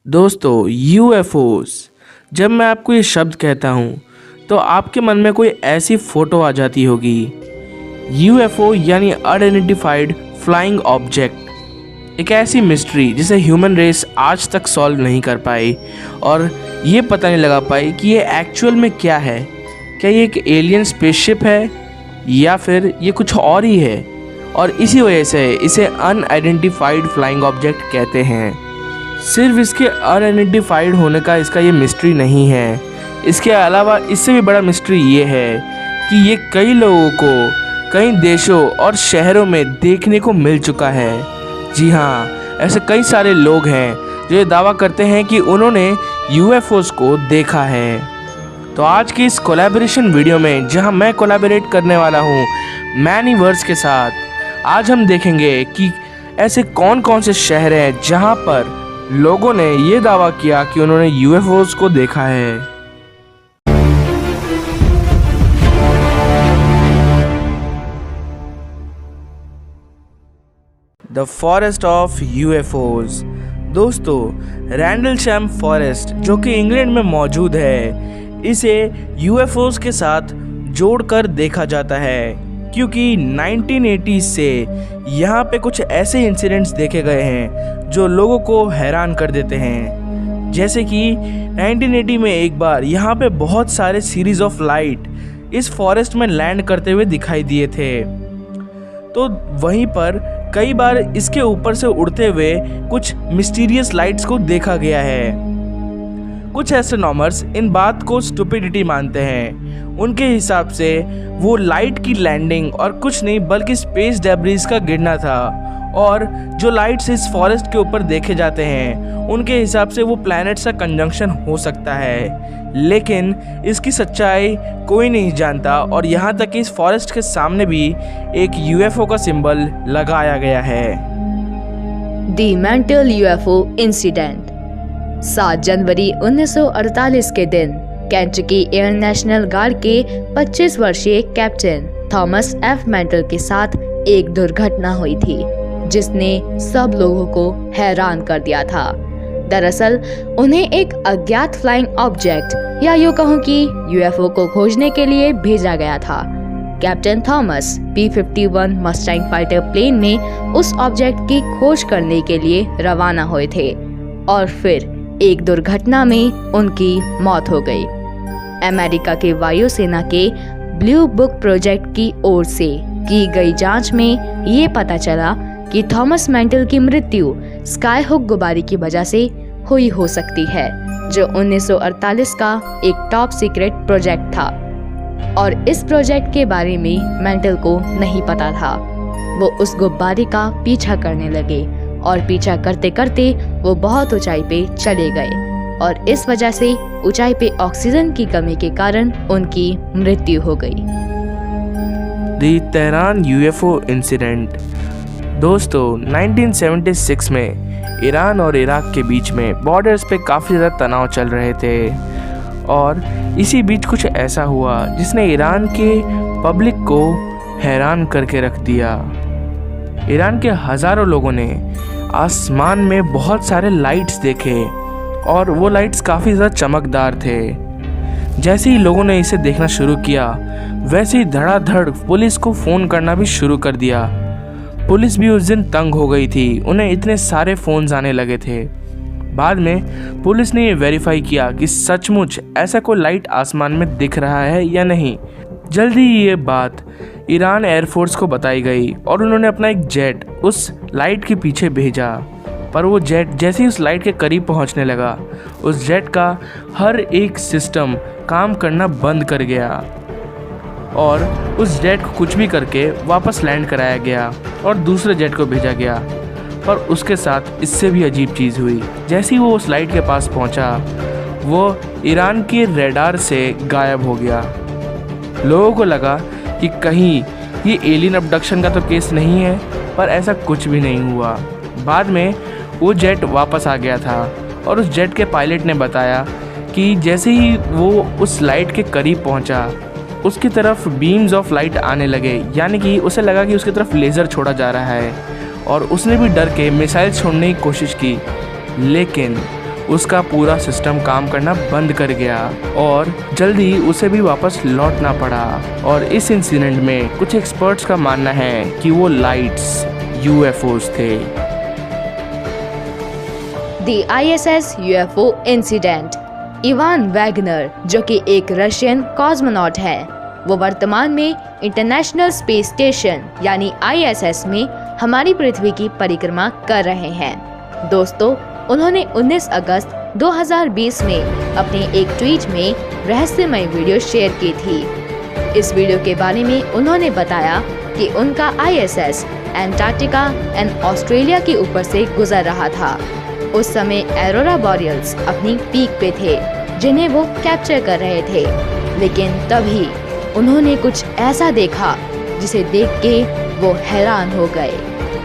दोस्तों यूएफओस, जब मैं आपको ये शब्द कहता हूँ तो आपके मन में कोई ऐसी फ़ोटो आ जाती होगी। यूएफओ यानी अनआइडेंटिफाइड फ्लाइंग ऑब्जेक्ट, एक ऐसी मिस्ट्री जिसे ह्यूमन रेस आज तक सॉल्व नहीं कर पाई और ये पता नहीं लगा पाई कि ये एक्चुअल में क्या है। क्या ये एक एलियन स्पेसशिप है या फिर ये कुछ और ही है, और इसी वजह से इसे अनआइडेंटिफाइड फ्लाइंग ऑब्जेक्ट कहते हैं। सिर्फ इसके अनआइडेंटिफाइड होने का इसका ये मिस्ट्री नहीं है, इसके अलावा इससे भी बड़ा मिस्ट्री ये है कि ये कई लोगों को कई देशों और शहरों में देखने को मिल चुका है। जी हाँ, ऐसे कई सारे लोग हैं जो ये दावा करते हैं कि उन्होंने यूएफओस को देखा है। तो आज की इस कोलैबोरेशन वीडियो में जहां मैं कोलैबोरेट करने वाला हूं मैनीवर्स के साथ, आज हम देखेंगे कि ऐसे कौन कौन से शहर हैं जहां पर लोगों ने ये दावा किया कि उन्होंने यूएफओस को देखा है। The forest of UFOs. दोस्तों, रैंडलशैम फॉरेस्ट जो कि इंग्लैंड में मौजूद है, इसे यूएफओस के साथ जोड़कर देखा जाता है क्योंकि 1980 से यहाँ पे कुछ ऐसे इंसिडेंट्स देखे गए हैं जो लोगों को हैरान कर देते हैं। जैसे कि 1980 में एक बार यहाँ पे बहुत सारे सीरीज ऑफ लाइट इस फॉरेस्ट में लैंड करते हुए दिखाई दिए थे। तो वहीं पर कई बार इसके ऊपर से उड़ते हुए कुछ मिस्टीरियस लाइट्स को देखा गया है। कुछ एस्ट्रोनॉमर्स इन बात को स्टुपिडिटी मानते हैं। उनके हिसाब से वो लाइट की लैंडिंग और कुछ नहीं बल्कि स्पेस डेब्रिस का गिरना था, और जो लाइट्स इस फॉरेस्ट के ऊपर देखे जाते हैं उनके हिसाब से वो प्लैनेट्स का कंजंक्शन हो सकता है। लेकिन इसकी सच्चाई कोई नहीं जानता, और यहाँ तक कि इस फॉरेस्ट के सामने भी एक यूएफओ का सिंबल लगाया गया है। The mental UFO incident. 7 जनवरी 1948 के दिन केंटकी एयर नेशनल गार्ड के 25 वर्षीय कैप्टन थॉमस एफ मेंटल के साथ एक दुर्घटना हुई थी जिसने सब लोगों को हैरान कर दिया था। दरअसल उन्हें एक अज्ञात फ्लाइंग ऑब्जेक्ट या यूं कहूं कि यूएफओ को खोजने के लिए भेजा गया था। Captain Thomas P-51 Mustang fighter plane में उस ऑब्जेक्ट की खोज करने के लिए रवाना हुए थे और फिर एक दुर्घटना में उनकी मौत हो गई। अमेरिका के वायुसेना के ब्लू बुक प्रोजेक्ट की ओर से की गई जांच में ये पता चला कि थॉमस मेंटल की मृत्यु स्काई हुक गुब्बारे की वजह से हुई हो सकती है, जो 1948 का एक टॉप सीक्रेट प्रोजेक्ट था और इस प्रोजेक्ट के बारे में मेंटल को नहीं पता था। वो उस गुब्बारे का पीछा करने लगे और पीछा करते करते वो बहुत ऊंचाई पे चले गए और इस वजह से ऊंचाई पे ऑक्सीजन की कमी के कारण उनकी मृत्यु हो गई। The Tehran UFO incident. दोस्तों, 1976 में ईरान और इराक के बीच में बॉर्डर्स पे काफ़ी ज़्यादा तनाव चल रहे थे, और इसी बीच कुछ ऐसा हुआ जिसने ईरान के पब्लिक को हैरान करके रख दिया। ईरान के हज़ारों लोगों ने आसमान में बहुत सारे लाइट्स देखे और वो लाइट्स काफ़ी ज़्यादा चमकदार थे। जैसे ही लोगों ने इसे देखना शुरू किया, वैसे ही धड़ाधड़ पुलिस को फ़ोन करना भी शुरू कर दिया। पुलिस भी उस दिन तंग हो गई थी, उन्हें इतने सारे फ़ोन्स आने लगे थे। बाद में पुलिस ने ये वेरीफाई किया कि सचमुच ऐसा कोई लाइट आसमान में दिख रहा है या नहीं। जल्दी ही ये बात ईरान एयरफोर्स को बताई गई और उन्होंने अपना एक जेट उस लाइट के पीछे भेजा, पर वो जेट जैसे ही उस लाइट के करीब पहुंचने लगा, उस जेट का हर एक सिस्टम काम करना बंद कर गया और उस जेट को कुछ भी करके वापस लैंड कराया गया और दूसरे जेट को भेजा गया। पर उसके साथ इससे भी अजीब चीज़ हुई। जैसे ही वो उस लाइट के पास पहुंचा, वो ईरान के रेडार से गायब हो गया। लोगों को लगा कि कहीं ये एलियन अबडक्शन का तो केस नहीं है, पर ऐसा कुछ भी नहीं हुआ। बाद में वो जेट वापस आ गया था और उस जेट के पायलट ने बताया कि जैसे ही वो उस लाइट के करीब पहुंचा, उसकी तरफ बीम्स ऑफ लाइट आने लगे, यानी कि उसे लगा कि उसकी तरफ लेज़र छोड़ा जा रहा है, और उसने भी डर के मिसाइल छोड़ने की कोशिश की, लेकिन उसका पूरा सिस्टम काम करना बंद कर गया और जल्दी उसे भी वापस लौटना पड़ा। और इस इंसिडेंट में कुछ एक्सपर्ट्स का मानना है कि वो लाइट्स यूएफओस थे। The ISS UFO incident. Ivan Wagner, जो कि एक रशियन कॉस्मोनॉट है, वो वर्तमान में इंटरनेशनल स्पेस स्टेशन यानी ISS में हमारी पृथ्वी की परिक्रमा कर रहे हैं। दोस्तों, उन्होंने 19 अगस्त 2020 में अपने एक ट्वीट में रहस्यमय वीडियो शेयर की थी। इस वीडियो के बारे में उन्होंने बताया कि उनका ISS एंटार्क्टिका एंड ऑस्ट्रेलिया के ऊपर से गुजर रहा था। उस समय एरोरा बॉरियल्स अपनी पीक पे थे, जिन्हें वो कैप्चर कर रहे थे। लेकिन तभी उन्होंने कुछ ऐसा देखा जिसे देख के वो हैरान हो गए।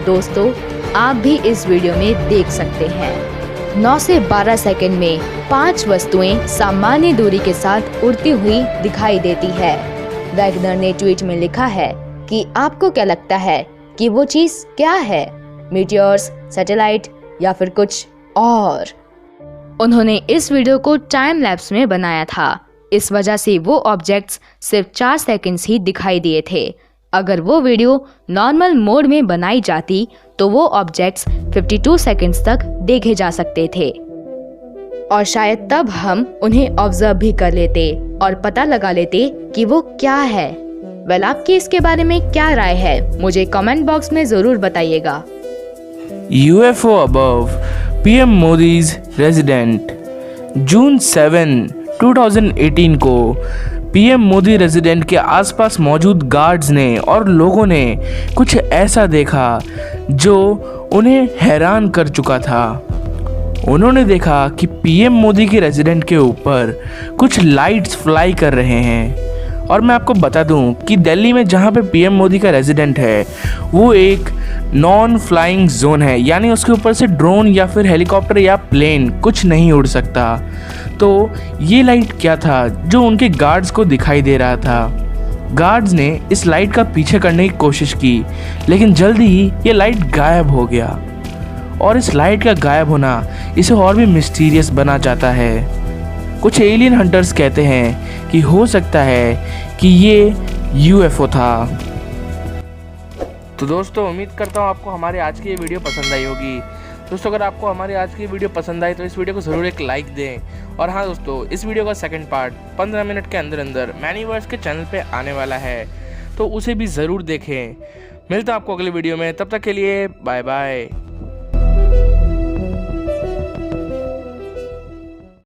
दोस्तों, आप भी इस वीडियो में देख सकते हैं। 9 से 12 सेकंड में 5 वस्तुएं सामान्य दूरी के साथ उड़ती हुई दिखाई देती है। वैगनर ने ट्वीट में लिखा है कि आपको क्या लगता है कि वो चीज क्या है? मीटियोर्स, सैटेलाइट या फिर कुछ और? उन्होंने इस वीडियो को टाइम लैप्स में बनाया था। इस वजह से वो ऑब्जेक्ट्स सिर्फ 4 सेकंड्स ही दिखाई दिए थे। अगर वो वीडियो नॉर्मल मोड में बनाई जाती तो वो ऑब्जेक्ट्स 52 सेकंड्स तक देखे जा सकते थे और शायद तब हम उन्हें ऑब्जर्व भी कर लेते और पता लगा लेते कि वो क्या है। वेल, आपकी इसके बारे में क्या राय है? मुझे कमेंट बॉक्स में जरूर बताइएगा। UFO above PM Modi's resident. June 7, 2018 को PM मोदी रेजिडेंट के आसपास मौजूद गार्ड्स ने और लोगों ने कुछ ऐसा देखा जो उन्हें हैरान कर चुका था। उन्होंने देखा कि PM मोदी के रेजिडेंट के ऊपर कुछ लाइट्स फ्लाई कर रहे हैं। और मैं आपको बता दूं कि दिल्ली में जहां पे PM मोदी का रेजिडेंट है वो एक नॉन फ्लाइंग जोन है, यानी उसके ऊपर से ड्रोन या फिर हेलीकॉप्टर या प्लेन कुछ नहीं उड़ सकता। तो ये लाइट क्या था जो उनके गार्ड्स को दिखाई दे रहा था? गार्ड्स ने इस लाइट का पीछे करने की कोशिश की, लेकिन जल्दी ही ये लाइट गायब हो गया। और इस लाइट का गायब होना इसे और भी मिस्टीरियस बना जाता है। कुछ एलियन हंटर्स कहते हैं कि हो सकता है कि ये UFO था। तो दोस्तों, उम्मीद करता हूँ आपको हमारे आज की ये वीडियो पसंद आई होगी। दोस्तों, अगर आपको हमारी आज की वीडियो पसंद आई तो इस वीडियो को ज़रूर एक लाइक दें। और हाँ दोस्तों, इस वीडियो का सेकंड पार्ट 15 मिनट के अंदर अंदर मैनीवर्स के चैनल पे आने वाला है, तो उसे भी ज़रूर देखें। मिलता हूँ आपको अगले वीडियो में, तब तक के लिए बाय बाय।